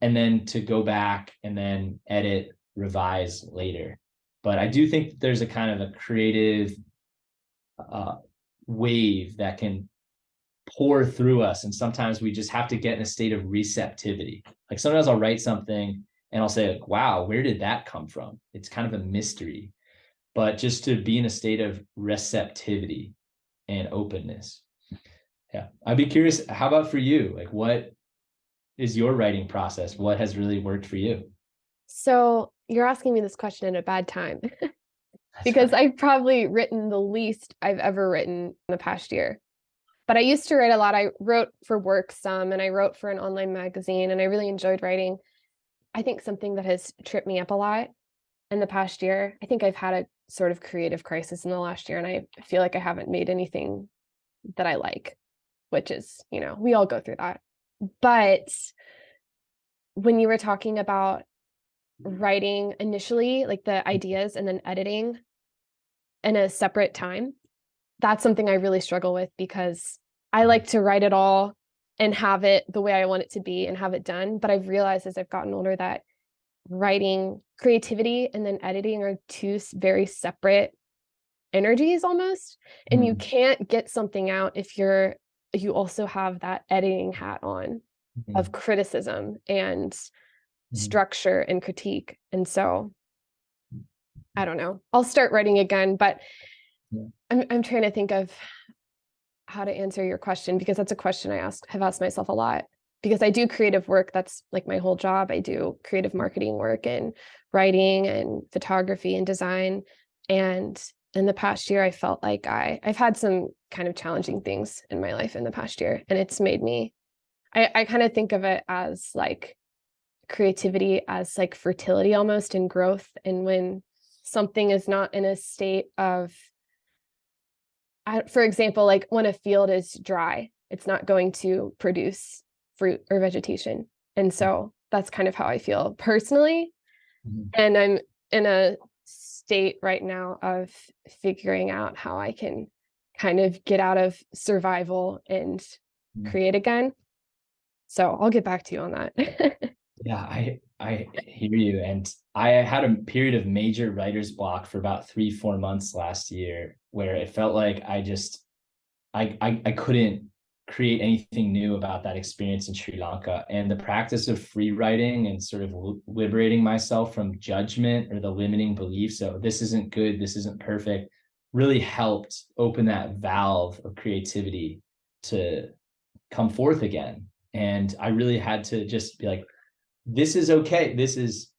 and then to go back and then edit, revise later. But I do think that there's a kind of a creative wave that can pour through us. And sometimes we just have to get in a state of receptivity. Like sometimes I'll write something and I'll say, like, wow, where did that come from? It's kind of a mystery. But just to be in a state of receptivity and openness. Yeah. I'd be curious, how about for you? Like, what is your writing process? What has really worked for you? So you're asking me this question at a bad time because I've probably written the least I've ever written in the past year. But I used to write a lot. I wrote for work some, and I wrote for an online magazine, and I really enjoyed writing. I think something that has tripped me up a lot in the past year, I think I've had a sort of creative crisis in the last year, and I feel like I haven't made anything that I like, which is, we all go through that. But when you were talking about writing initially, like the ideas and then editing in a separate time, that's something I really struggle with because I like to write it all and have it the way I want it to be and have it done. But I've realized as I've gotten older that writing, creativity, and then editing are two very separate energies almost. And you can't get something out if you also have that editing hat on of criticism and structure and critique. And so I don't know. I'll start writing again, but I'm trying to think of how to answer your question, because that's a question I have asked myself a lot, because I do creative work. That's like my whole job. I do creative marketing work and writing and photography and design. And in the past year, I felt like I've had some kind of challenging things in my life in the past year. And it's made me, I kind of think of it as like creativity as like fertility almost and growth. And when something is not in a state of, for example, like when a field is dry, it's not going to produce fruit or vegetation. And so that's kind of how I feel personally. And I'm in a state right now of figuring out how I can kind of get out of survival and create again. So I'll get back to you on that. Yeah, I hear you. And I had a period of major writer's block for about 3-4 months last year where it felt like I couldn't create anything new about that experience in Sri Lanka. And the practice of free writing and sort of liberating myself from judgment or the limiting beliefs, so this isn't good, this isn't perfect, really helped open that valve of creativity to come forth again. And I really had to just be like, this is okay. This is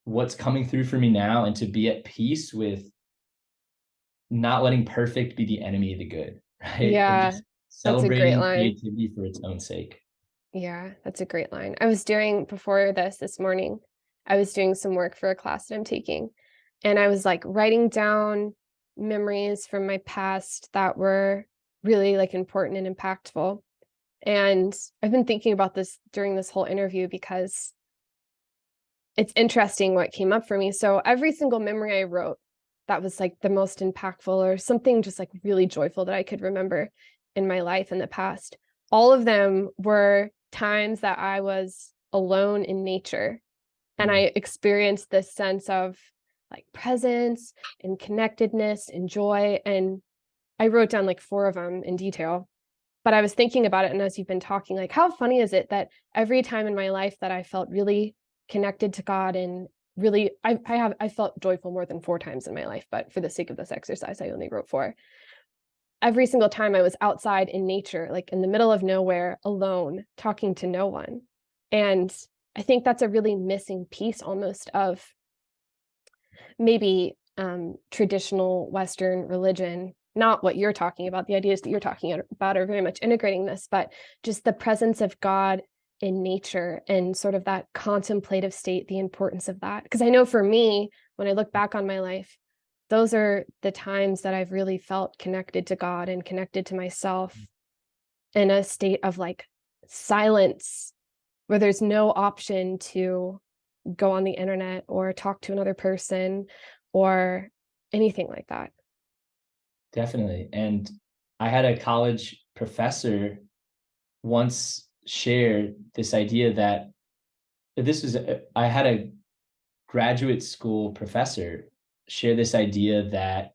what's coming through for me now, and to be at peace with not letting perfect be the enemy of the good, right? Yeah, And just that's a great celebrating line. creativity for its own sake. Yeah, that's a great line. Before this morning, I was doing some work for a class that I'm taking, and I was like writing down memories from my past that were really like important and impactful. And I've been thinking about this during this whole interview because it's interesting what came up for me. So every single memory I wrote that was like the most impactful or something just like really joyful that I could remember in my life in the past, all of them were times that I was alone in nature. And I experienced this sense of like presence and connectedness and joy. And I wrote down like 4 of them in detail. But I was thinking about it, and as you've been talking, like how funny is it that every time in my life that I felt really connected to God and really, I felt joyful more than 4 times in my life, but for the sake of this exercise, I only wrote 4. Every single time I was outside in nature, like in the middle of nowhere, alone, talking to no one. And I think that's a really missing piece almost of maybe traditional Western religion, not what you're talking about. The ideas that you're talking about are very much integrating this, but just the presence of God in nature and sort of that contemplative state, the importance of that. Because I know for me, when I look back on my life, those are the times that I've really felt connected to God and connected to myself in a state of like silence where there's no option to go on the internet or talk to another person or anything like that. Definitely. And I had a college professor once share this idea that I had a graduate school professor share this idea that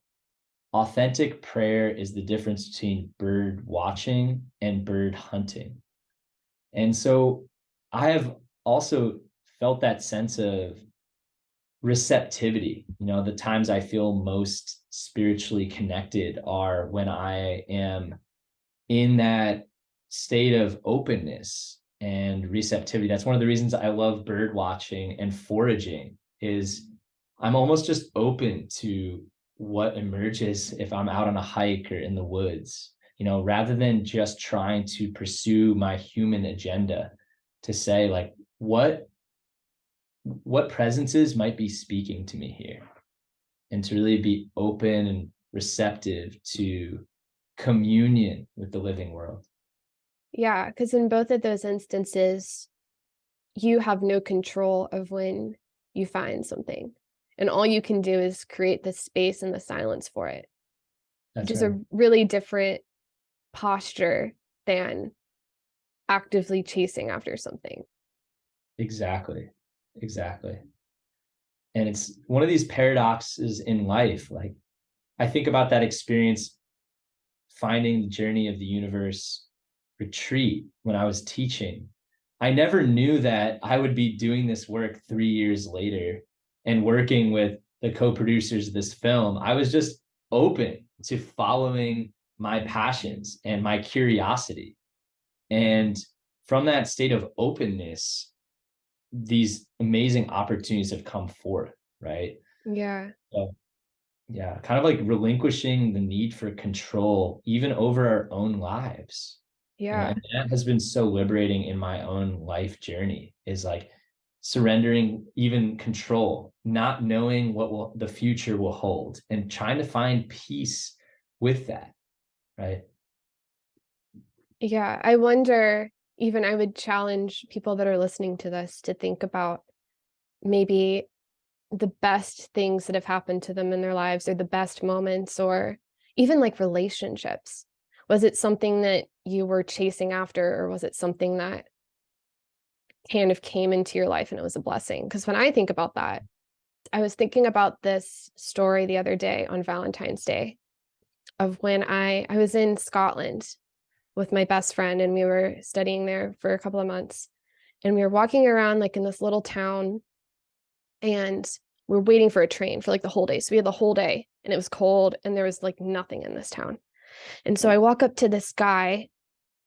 authentic prayer is the difference between bird watching and bird hunting. And so I have also felt that sense of receptivity. The times I feel most spiritually connected are when I am in that state of openness and receptivity. That's one of the reasons I love bird watching and foraging, is I'm almost just open to what emerges if I'm out on a hike or in the woods, rather than just trying to pursue my human agenda, to say like, what presences might be speaking to me here, and to really be open and receptive to communion with the living world. Yeah, because in both of those instances, you have no control of when you find something. And all you can do is create the space and the silence for it, which That's is right. a really different posture than actively chasing after something. Exactly. And it's one of these paradoxes in life. Like, I think about that experience finding the journey of the universe retreat when I was teaching. I never knew that I would be doing this work 3 years later and working with the co-producers of this film. I was just open to following my passions and my curiosity. And from that state of openness, these amazing opportunities have come forth, right? Yeah. So, yeah, kind of like relinquishing the need for control, even over our own lives. Yeah. And that has been so liberating in my own life journey, is like surrendering even control, not knowing what the future will hold, and trying to find peace with that, right? Yeah. I wonder, even I would challenge people that are listening to this to think about maybe the best things that have happened to them in their lives, or the best moments, or even like relationships. Was it something that you were chasing after, or was it something that kind of came into your life and it was a blessing? Because when I think about that, I was thinking about this story the other day on Valentine's Day, of when I was in Scotland with my best friend, and we were studying there for a couple of months, and we were walking around like in this little town, and we're waiting for a train for like the whole day. So we had the whole day, and it was cold, and there was like nothing in this town. And so I walk up to this guy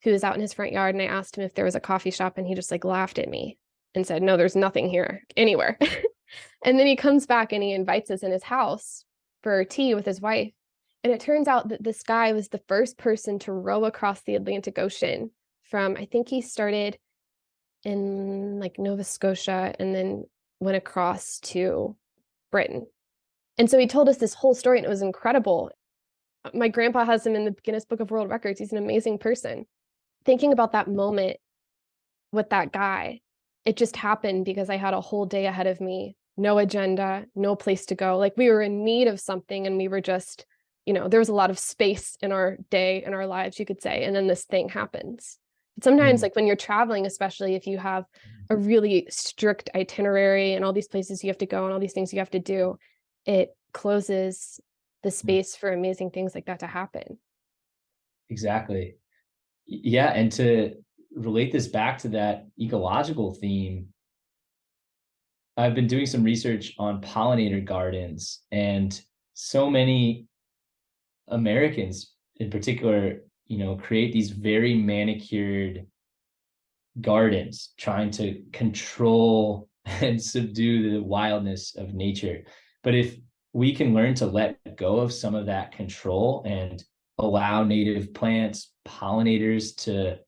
who was out in his front yard, and I asked him if there was a coffee shop, and he just like laughed at me and said, "No, there's nothing here anywhere." And then he comes back and he invites us in his house for tea with his wife. And it turns out that this guy was the first person to row across the Atlantic Ocean from, I think he started in like Nova Scotia and then went across to Britain. And so he told us this whole story, and it was incredible. My grandpa has him in the Guinness Book of World Records. He's an amazing person. Thinking about that moment with that guy, it just happened because I had a whole day ahead of me, no agenda, no place to go. Like, we were in need of something, and we were just, there was a lot of space in our day, in our lives, you could say. And then this thing happens. But sometimes, like when you're traveling, especially if you have a really strict itinerary and all these places you have to go and all these things you have to do, it closes the space for amazing things like that to happen. Exactly. Yeah. And to relate this back to that ecological theme, I've been doing some research on pollinator gardens, and so many Americans in particular, create these very manicured gardens, trying to control and subdue the wildness of nature. But if we can learn to let go of some of that control and allow native plants, pollinators to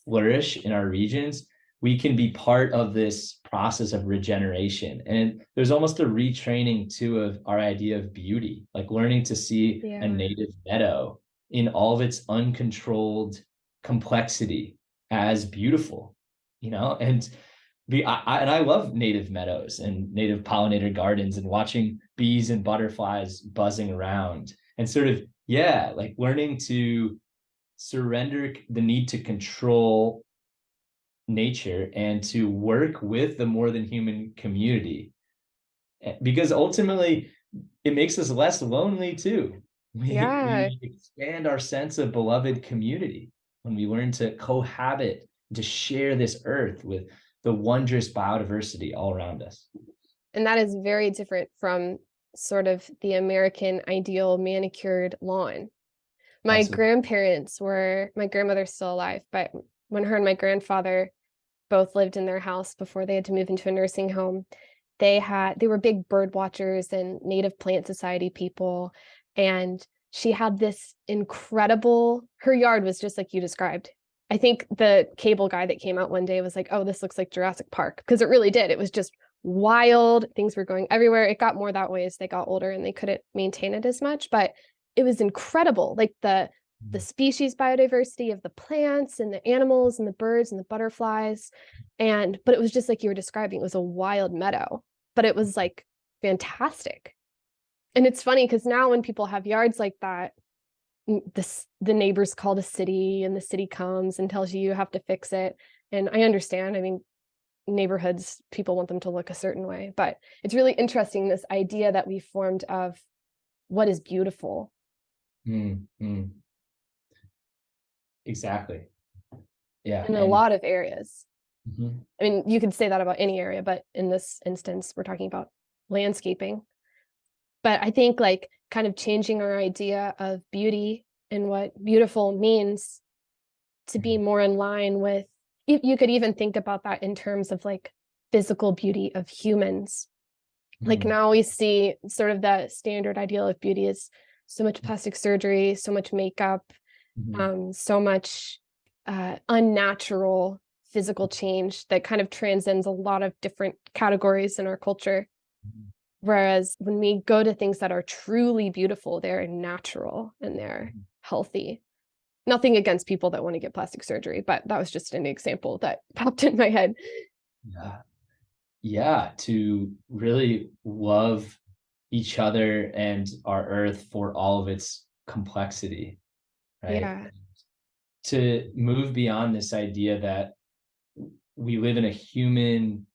flourish in our regions, we can be part of this process of regeneration. And there's almost a retraining too of our idea of beauty, like learning to see a native meadow in all of its uncontrolled complexity as beautiful, and I love native meadows and native pollinator gardens, and watching bees and butterflies buzzing around, and sort of, yeah, like learning to surrender the need to control nature and to work with the more than human community, because ultimately it makes us less lonely too. Yeah. We expand our sense of beloved community when we learn to cohabit, to share this earth with the wondrous biodiversity all around us. And that is very different from sort of the American ideal manicured lawn. My Absolutely. grandmother's still alive, but when her and my grandfather both lived in their house before they had to move into a nursing home, they were big bird watchers and native plant society people. And she had this incredible, her yard was just like you described. I think the cable guy that came out one day was like, oh, this looks like Jurassic Park, because it really did. It was just wild. Things were going everywhere. It got more that way as they got older and they couldn't maintain it as much, but it was incredible. Like the species biodiversity of the plants and the animals and the birds and the butterflies. But it was just like you were describing, it was a wild meadow, but it was like fantastic. And it's funny because now when people have yards like that, the neighbors call the city and the city comes and tells you have to fix it. And I understand. I mean, neighborhoods, people want them to look a certain way, but it's really interesting, this idea that we formed of what is beautiful. Exactly. Yeah. In a lot of areas. Mm-hmm. I mean, you could say that about any area, but in this instance, we're talking about landscaping. But I think like kind of changing our idea of beauty and what beautiful means to be more in line with, you could even think about that in terms of like physical beauty of humans. Like now we see sort of the standard ideal of beauty is so much plastic surgery, so much makeup, so much unnatural physical change that kind of transcends a lot of different categories in our culture. Whereas when we go to things that are truly beautiful, they're natural and they're healthy. Nothing against people that want to get plastic surgery, but that was just an example that popped in my head. Yeah. Yeah. To really love each other and our earth for all of its complexity, right? Yeah. To move beyond this idea that we live in a human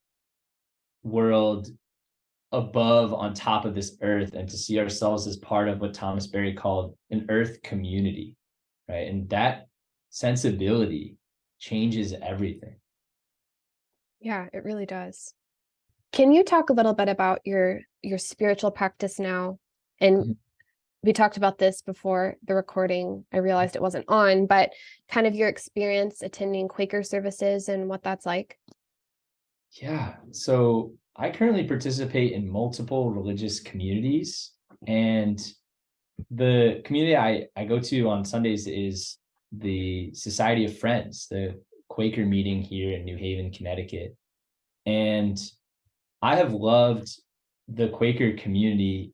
world above on top of this earth, and to see ourselves as part of what Thomas Berry called an earth community, right? And that sensibility changes everything. Yeah, it really does. Can you talk a little bit about your spiritual practice now? And we talked about this before the recording. I realized it wasn't on, but kind of your experience attending Quaker services and what that's like. Yeah. So I currently participate in multiple religious communities, and the community I go to on Sundays is the Society of Friends, the Quaker meeting here in New Haven, Connecticut. And I have loved the Quaker community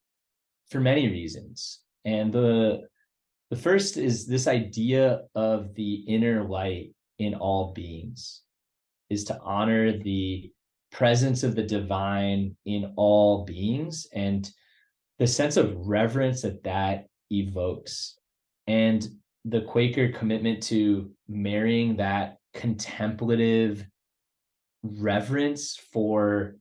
for many reasons. And the first is this idea of the inner light in all beings, is to honor the presence of the divine in all beings and the sense of reverence that that evokes. And the Quaker commitment to marrying that contemplative reverence for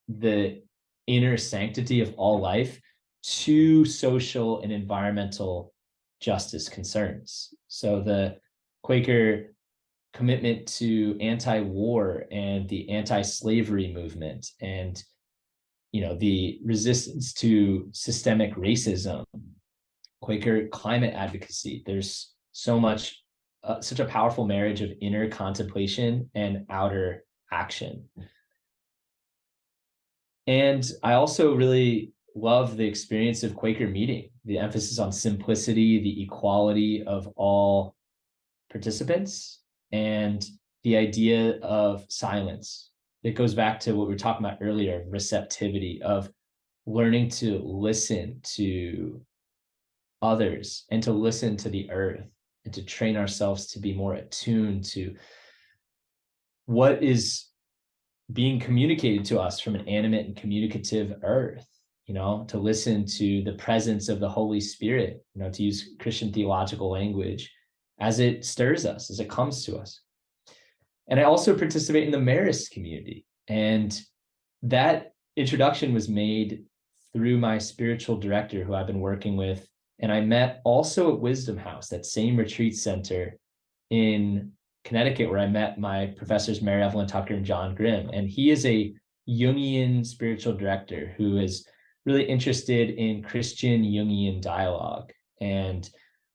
the inner sanctity of all life to social and environmental justice concerns. So the Quaker commitment to anti-war and the anti-slavery movement, and the resistance to systemic racism, Quaker climate advocacy. There's so much, such a powerful marriage of inner contemplation and outer action. And I also really love the experience of Quaker meeting, the emphasis on simplicity, the equality of all participants, and the idea of silence. It goes back to what we were talking about earlier, receptivity, of learning to listen to others and to listen to the earth, and to train ourselves to be more attuned to what is being communicated to us from an animate and communicative earth, to listen to the presence of the Holy Spirit, to use Christian theological language, as it stirs us, as it comes to us. And I also participate in the Marist community. And that introduction was made through my spiritual director, who I've been working with And I met also at Wisdom House, that same retreat center in Connecticut, where I met my professors, Mary Evelyn Tucker and John Grimm. And he is a Jungian spiritual director who is really interested in Christian Jungian dialogue. And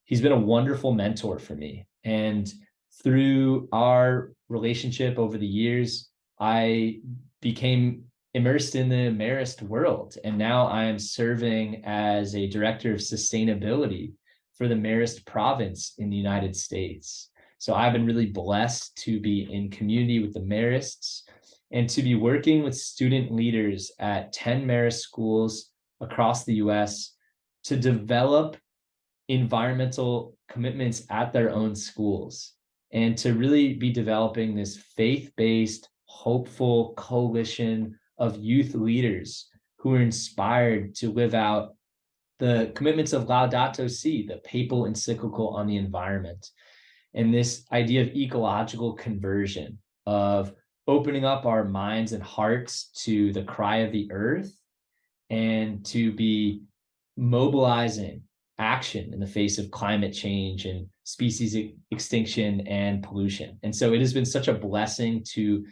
he's been a wonderful mentor for me. And through our relationship over the years, I became immersed in the Marist world. And now I am serving as a director of sustainability for the Marist province in the United States. So I've been really blessed to be in community with the Marists and to be working with student leaders at 10 Marist schools across the US to develop environmental commitments at their own schools, and to really be developing this faith-based, hopeful coalition of youth leaders who are inspired to live out the commitments of Laudato Si, the papal encyclical on the environment, and this idea of ecological conversion, of opening up our minds and hearts to the cry of the earth, and to be mobilizing action in the face of climate change and species extinction and pollution. And so it has been such a blessing to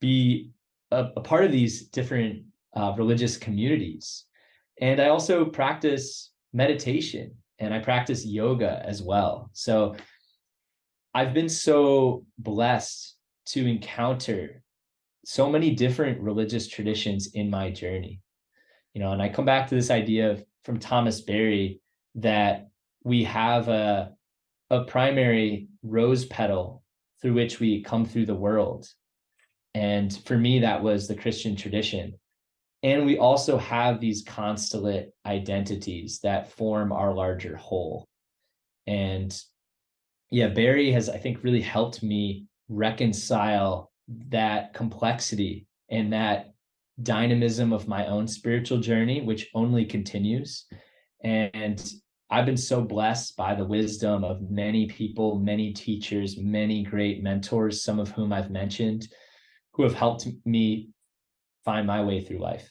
be a part of these different religious communities. And I also practice meditation and I practice yoga as well. So I've been so blessed to encounter so many different religious traditions in my journey. And I come back to this idea from Thomas Berry that we have a primary rose petal through which we come through the world. And for me, that was the Christian tradition. And we also have these constellate identities that form our larger whole. And yeah, Barry has, I think, really helped me reconcile that complexity and that dynamism of my own spiritual journey, which only continues. And I've been so blessed by the wisdom of many people, many teachers, many great mentors, some of whom I've mentioned, who have helped me find my way through life.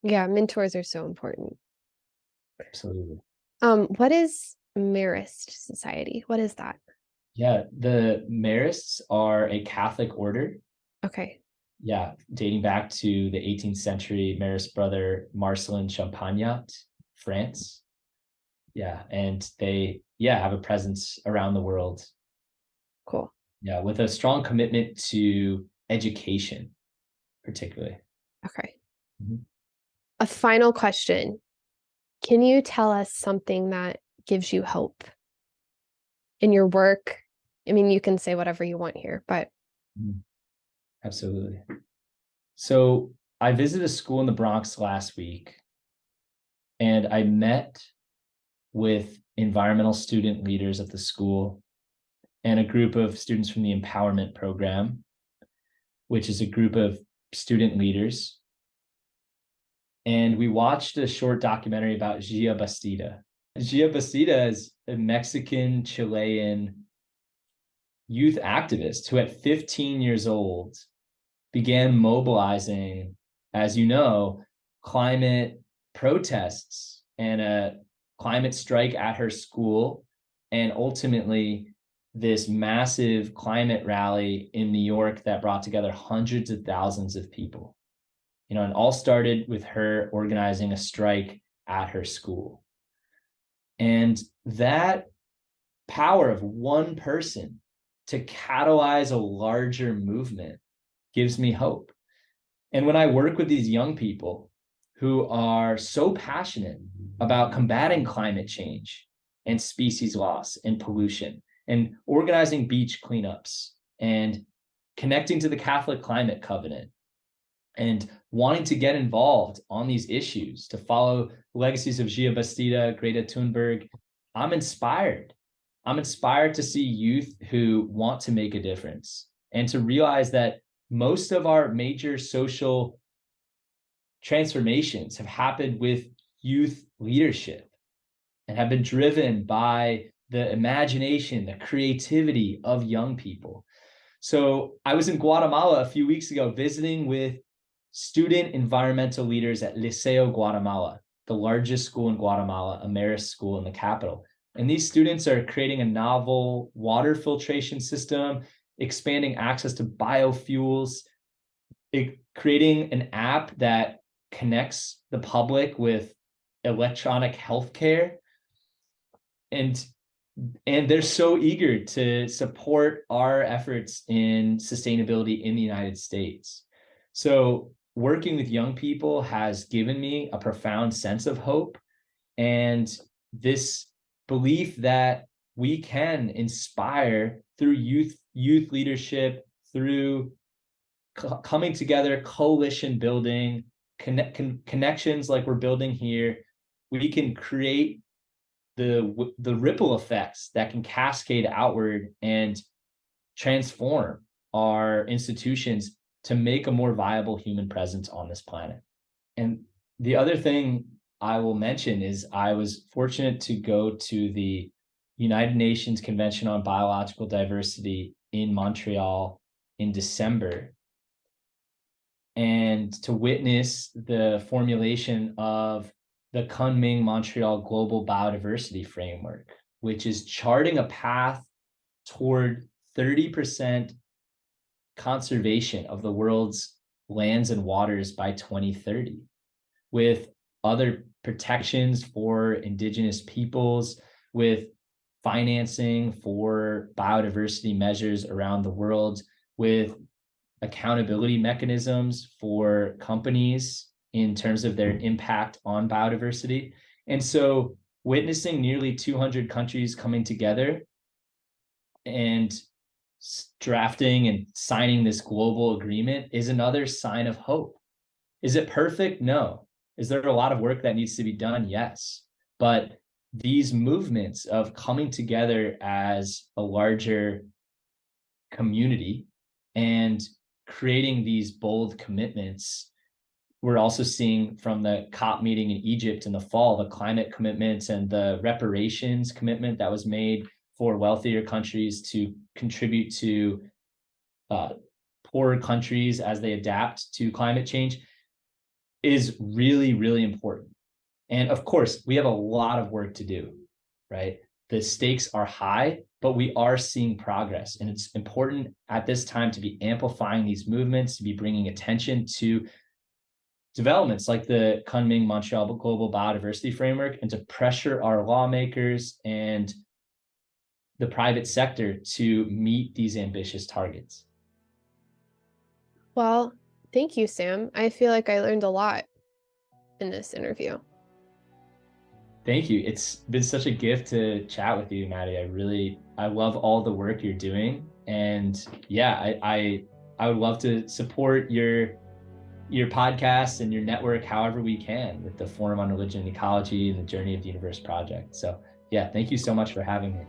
Yeah, mentors are so important. Absolutely. What is Marist Society? What is that? Yeah, the Marists are a Catholic order. Okay. Yeah, dating back to the 18th century Marist brother Marcelin Champagnat, France. Yeah, and they have a presence around the world. Cool. Yeah, with a strong commitment to education, particularly. Okay. Mm-hmm. A final question. Can you tell us something that gives you hope in your work? I mean, you can say whatever you want here, but. Absolutely. So I visited a school in the Bronx last week, and I met with environmental student leaders at the school and a group of students from the empowerment program, which is a group of student leaders. And we watched a short documentary about Gia Bastida. Gia Bastida is a Mexican Chilean youth activist who at 15 years old began mobilizing, as you know, climate protests and a climate strike at her school, and ultimately this massive climate rally in New York that brought together hundreds of thousands of people. And all started with her organizing a strike at her school. And that power of one person to catalyze a larger movement gives me hope. And when I work with these young people who are so passionate about combating climate change and species loss and pollution and organizing beach cleanups and connecting to the Catholic Climate Covenant and wanting to get involved on these issues, to follow the legacies of Gia Bastida, Greta Thunberg, I'm inspired. I'm inspired to see youth who want to make a difference and to realize that most of our major social transformations have happened with youth leadership and have been driven by the imagination, the creativity of young people. So I was in Guatemala a few weeks ago visiting with student environmental leaders at Liceo Guatemala. the largest school in Guatemala, a Marist school in the capital. And these students are creating a novel water filtration system, expanding access to biofuels, creating an app that connects the public with electronic healthcare. And they're so eager to support our efforts in sustainability in the United States. So working with young people has given me a profound sense of hope and this belief that we can inspire through youth leadership, through coming together, coalition building, connections like we're building here. We can create the ripple effects that can cascade outward and transform our institutions to make a more viable human presence on this planet. And the other thing I will mention is I was fortunate to go to the United Nations Convention on Biological Diversity in Montreal in December, and to witness the formulation of the Kunming Montreal Global Biodiversity Framework, which is charting a path toward 30% conservation of the world's lands and waters by 2030, with other protections for indigenous peoples, with financing for biodiversity measures around the world, with accountability mechanisms for companies in terms of their impact on biodiversity. And so witnessing nearly 200 countries coming together and drafting and signing this global agreement is another sign of hope. Is it perfect? No. Is there a lot of work that needs to be done? Yes. But these movements of coming together as a larger community and creating these bold commitments, we're also seeing from the COP meeting in Egypt in the fall, the climate commitments and the reparations commitment that was made for wealthier countries to contribute to poorer countries as they adapt to climate change is really, really important. And of course, we have a lot of work to do, right? The stakes are high, but we are seeing progress. And it's important at this time to be amplifying these movements, to be bringing attention to developments like the Kunming Montreal Global Biodiversity Framework, and to pressure our lawmakers and the private sector to meet these ambitious targets. Well, thank you, Sam. I feel like I learned a lot in this interview. Thank you. It's been such a gift to chat with you, Maddie. I love all the work you're doing. And yeah, I would love to support your podcast and your network however we can with the Forum on Religion and Ecology and the Journey of the Universe project. So yeah, thank you so much for having me.